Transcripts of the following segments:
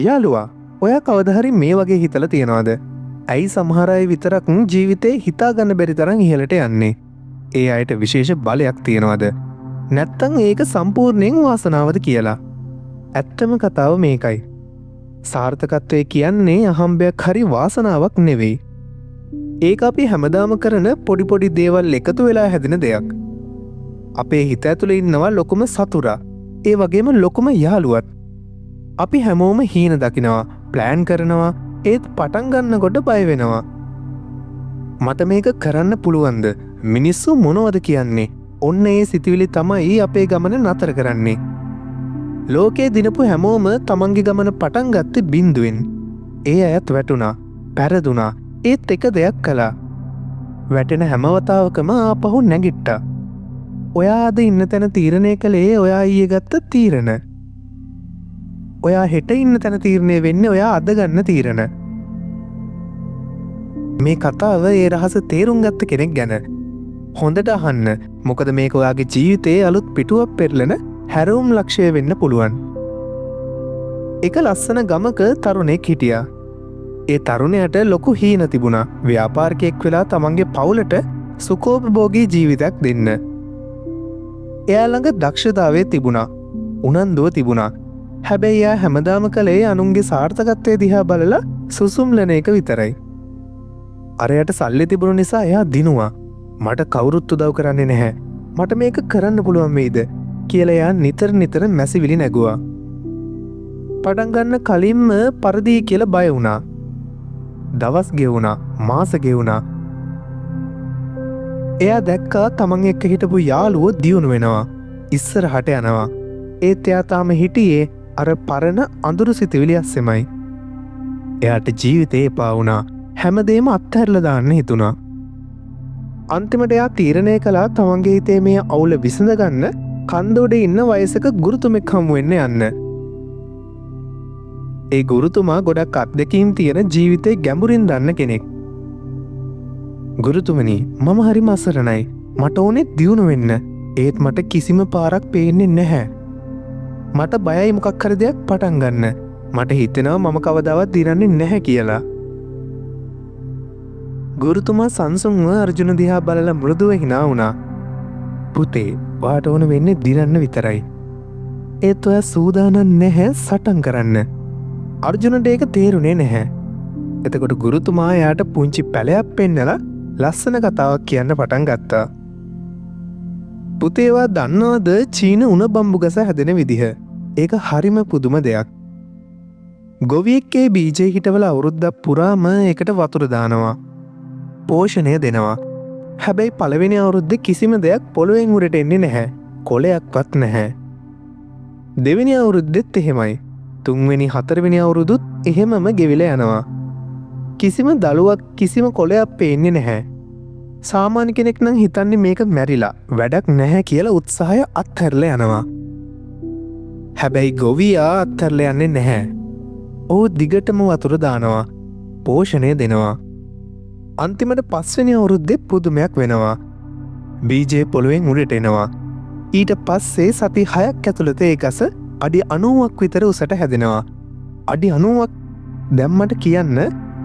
යාළුවා ඔයා කවදහරි මේ වගේ හිතල තියෙනවාද? ඇයි සමහරයි විතරක් ජීවිතේ හිතාගන්න බැරි තරම් ඉහලට යන්නේ? ඒ අයට විශේෂ බලයක් තියෙනවාද? නැත්තං ඒක සම්පූර්ණයෙන් වාසනාවද කියලා. ඇත්තම කතාව මේකයි. සාර්ථකත්වය කියන්නේ අහම්බයක් හරි වාසනාවක් නෙවෙයි. ඒක අපි හැමදාම කරන පොඩිපොඩි දේවල් එකතු වෙලා හැදෙන දෙයක්. අපේ හිත ඇතුළ ඉන්නවා ලොකුම සතුරා. ඒ වගේම ලොකුම යාළුවත්. අපි හැමෝම හීන දකිනවා, ප්ලෑන් කරනවා, ඒත් පටන්ගන්න ගොඩ බයවෙනවා. මට මේක කරන්න පුළුවන්ද? මිනිස්සු මොනවද කියන්නේ? ඔන්න ඒ සිතිවිලි තමයි අපේ ගමන නතර කරන්නේ. ලෝකයේ දිනපු හැමෝම තමන්ගේ ගමන පටන් ගත්තේ බින්දුවෙන්. ඒ අයත් වැටුණා, පැරදුනා, ඒත් එක දෙයක් කළා. වැටෙන හැමවතාවකම ආපහු නැගිට්ටා. ඔයා අද ඉන්න තැන තීරණය කළේ ඔයා ඊයේ ගත්ත තීරණ. ඔයා හෙට ඉන්න තැන තීරණය වෙන්නේ ඔයා අද ගන්න තීරණ. මේ කතාව ඒ රහස තේරුම් ගත්ත කෙනෙක් ගැන. හොඳට අහන්න, මොකද මේක ඔයාගේ ජීවිතයේ අලුත් පිටුවක් පෙරලෙන හැරවුම් ලක්ෂය වෙන්න පුළුවන්. එක ලස්සන ගමක තරුණෙක් හිටියා. ඒ තරුණයට ලොකු හීන තිබුණා ව්‍යාපාරිකයෙක් වෙලා තමන්ගේ පවුලට සුඛෝපභෝගී ජීවිතයක් දෙන්න. එයා ළඟ දක්ෂතාවය තිබුණා, උනන්දුව තිබුණා. හැබැයි එයා හැමදාම කළේ අනුන්ගේ සාර්ථකත්වය දිහා බලලා සුසුම්ලන එක විතරයි. අරයට සල්ලි තිබුණු නිසා එයා දිනුවා. මට කවුරුත් උදව් කරන්නේ නැහැ, මට මේක කරන්න පුළුවන් වෙයිද කියලා එයා නිතර මැසිවිලි නැගුවා. පටන් ගන්න කලින්ම පරදී කියලා බය වුණා. දවස් ගෙවුණා, මාස ගෙවුණා. එයා දැක්කා තමන් එක්ක හිටපු යාළුවෝ දියුණු වෙනවා, ඉස්සරහට යනවා. ඒත් එයා තාම හිටියේ අර පරණ අඳුරු සිතිවිලි අස්සෙමයි. එයාට ජීවිතේ එපා වුණා, හැමදේම අත්හැරලා දාන්න හිතුණා. අන්තිමට එයා තීරණය කළා තමන්ගේ හිතේ මේ අවුල විසඳගන්න කන්දෝඩේ ඉන්න වයසක ගුරුතුමෙක් හමු වෙන්න යන්න. ඒ ගුරුතුමා ගොඩක් අත්දැකීම් තියෙන ජීවිතේ ගැඹුරින් දන්න කෙනෙක්. ගුරුතුමනි, මම හරිම අසරණයි. මට ඕනේ දියුණු වෙන්න. ඒත් මට කිසිම පාරක් පේන්නේ නැහැ. මට බයයි මොකක් හරි දෙයක් පටන් ගන්න. මට හිතෙනවා මම කවදාවත් දිනන්නේ නැහැ කියලා. ගුරුතුමා සංසුන්ව අර්ජුන දිහා බලලා මෘදුව හිනා වුණා. පුතේ, ඔයාට ඕන වෙන්නේ දිනන්න විතරයි. ඒත් ඔයා සූදානම් නැහැ සටන් කරන්න. අර්ජුනට ඒක තේරුනේ නැහැ. එතකොට ගුරුතුමා එයාට පුංචි පැලයක් පෙන්නලා ලස්සන කතාවක් කියන්න පටන් ගත්තා. පුතේවා දන්නවද චීන උණ බම්බු ගස හැදෙන විදිහ? ඒක හරිම පුදුම දෙයක්. ගොවියෙක්ගේ බීජේ හිටවල අවුරුද්දක් පුරාම එකට වතුර දානවා, පෝෂණය දෙනවා. හැබැයි පළවෙනි අවුරුද්දේ කිසිම දෙයක් පොළොවෙන් උඩට එන්නේ නැහැ, කොළයක්වත් නැහැ. දෙවෙනි අවුරුද්දෙත් එහෙමයි. තුන්වෙනි හතරවෙනි අවුරුදුත් එහෙමම ගෙවිලා යනවා. කිසිම දළුවක්, කිසිම කොළයක් පේන්නේ නැහැ. සාමාන්‍ය කෙනෙක් නම් හිතන්නේ මේක මැරිලා වැඩක් නැහැ කියලා උත්සාහය අත්හැරලා යනවා. හැබැයි ගොවියා අත්හැරලා යන්නේ නැහැ. ඔහු දිගටම වතුර දානවා, පෝෂණය දෙනවා. අන්තිමට පස්වෙනි අවුරුද්දේ පුදුමයක් වෙනවා. බීජේ පොළොවෙන් උඩට එනවා. ඊට පස්සේ සති 6ක් ඇතුළත ඒ ගස අඩි 90ක් විතර උසට හැදෙනවා. අඩි 90ක් දැම්මට කියන්න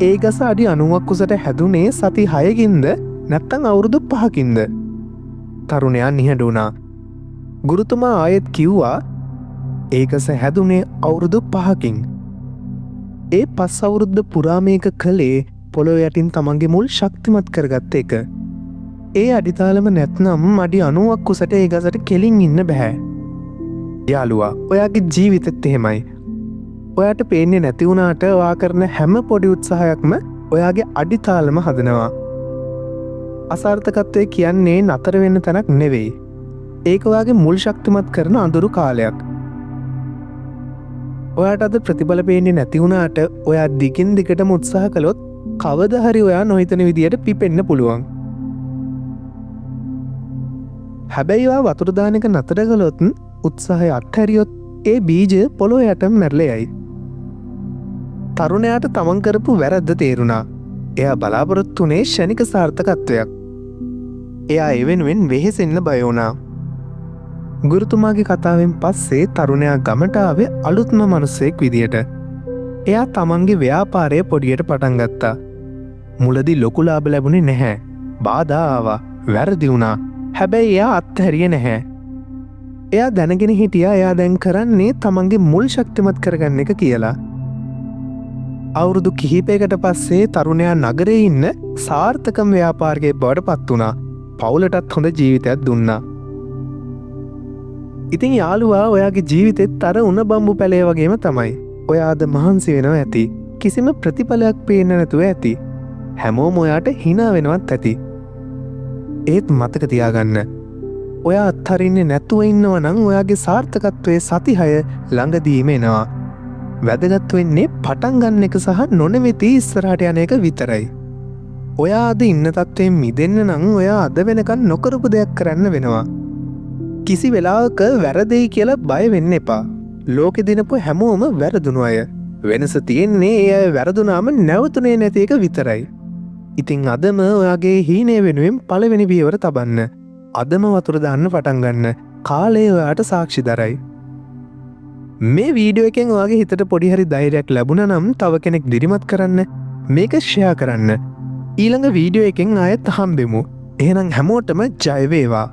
ඒ ගස අඩි 90ක් උසට හැදුනේ සති 6කින්ද නැත්තං අවුරුදු 5කින්ද? තරුණයා නිහඬ වුණා. ගුරුතුමා ආයෙත් කිව්වා ඒ ගස හැදුනේ අවුරුදු 5කින්. ඒ 5 අවුරුද්ද පුරා මේක කළේ පොළොව යටින් තමන්ගේ මුල් ශක්තිමත් කරගත්ත එක. ඒ අඩිතාලම නැත්නම් අඩි 90ක් උසට ඒ ගසට කෙලින් ඉන්න බැහැ. යාළුවා, ඔයාගේ ජීවිතෙත් එහෙමයි. ඔයාට පේන්නේ නැති වුණාට ඔයා කරන හැම පොඩි උත්සාහයක්ම ඔයාගේ අඩිතාලම හදනවා. අසාර්ථකත්වය කියන්නේ නතර වෙන්න තැනක් නෙවෙයි. ඒක ඔයාගේ මුල් ශක්තිමත් කරන අඳුරු කාලයක්. ඔයාට අද ප්‍රතිඵල පේන්නේ නැති වුණාට ඔයා දිගින් දිගටම උත්සාහ කළොත් කවද හරි ඔයා නොහිතන විදියට පිපෙන්න පුළුවන්. හැබැයි ඔයා වතුර දාන එක නතර කළොත්, උත්සාහය අත්හැරියොත් ඒ බීජ පොළොව යටම මැරලා යයි. තරුණයාට තමන් කරපු වැරද්ද තේරුණා. එයා බලාපොරොත්තු වුණේ ෂණික සාර්ථකත්වයක්. එයා ඒ වෙනුවෙන් වෙහෙසෙන්න බය වුණා. ගුරුතුමාගේ කතාවෙන් පස්සේ තරුණයා ගමට ආවේ අලුත්ම මිනිසෙක් විදියට. එයා තමන්ගේ ව්‍යාපාරය පොඩියට පටන් ගත්තා. මුලදි ලොකු ලාභ ලැබුණේ නැහැ. බාධා ආවා, වැරදි වුණා. හැබැයි එයා අත්හැරියේ නැහැ. එයා දැනගෙන හිටියා එයා දැන් කරන්නේ තමන්ගේ මුල් ශක්තිමත් කරගන්න එක කියලා. අවුරුදු කිහිපයකට පස්සේ තරුණයා නගරේ ඉන්න සාර්ථකම ව්‍යාපාරිකයෙක් බවට පත් වුණා. පවුලටත් හොඳ ජීවිතයක් දුන්නා. ඉතින් යාළුවා ඔයාගේ ජීවිතෙත් අර උණ බම්බු පැලේ වගේම තමයි. ඔයාද මහන්සි වෙනවා ඇති. කිසිම ප්‍රතිඵලයක් පේන්න නැතුව ඇති. හැමෝම ඔයාට හිනා වෙනවත් ඇති. ඒත් මතක තියාගන්න. ඔයා අත්හරින්නේ නැතුව ඉන්නව නම් ඔයාගේ සාර්ථකත්වයේ සතිහය ළඟදීම එනවා. වැදගත් වෙන්නේ පටන් ගන්න එක සහ නොනෙවෙති ඉස්සරහට යන එක විතරයි. ඔයා අද ඉන්න තත්ත්වයෙන් මිදෙන්න නම් ඔයා අද වෙනකන් නොකරපු දෙයක් කරන්න වෙනවා. කිසි වෙලාවක වැරදෙයි කියලා බය වෙන්න එපා. ලෝකෙ දිනපු හැමෝම වැරදුණු අය. වෙනස තියෙන්නේ ඒ වැරදුනාම නැවතුනේ නැති එක විතරයි. ඉතිං අදම ඔයාගේ හීනය වෙනුවෙන් පළවෙනි පියවර තබන්න. අදම වතුර දාන්න පටන් ගන්න. කාලය ඔයාට සාක්ෂි දරයි. මේ වීඩියෝ එකෙන් ඔයාගේ හිතට පොඩිහරි ධෛර්යයක් ලැබුණ නම් තව කෙනෙක් දිරිමත් කරන්න, මේක ෂෙයා කරන්න. ඊළඟ වීඩියෝ එකෙන් ආයෙත් හම්බෙමු. එහෙනම් හැමෝටම ජය වේවා.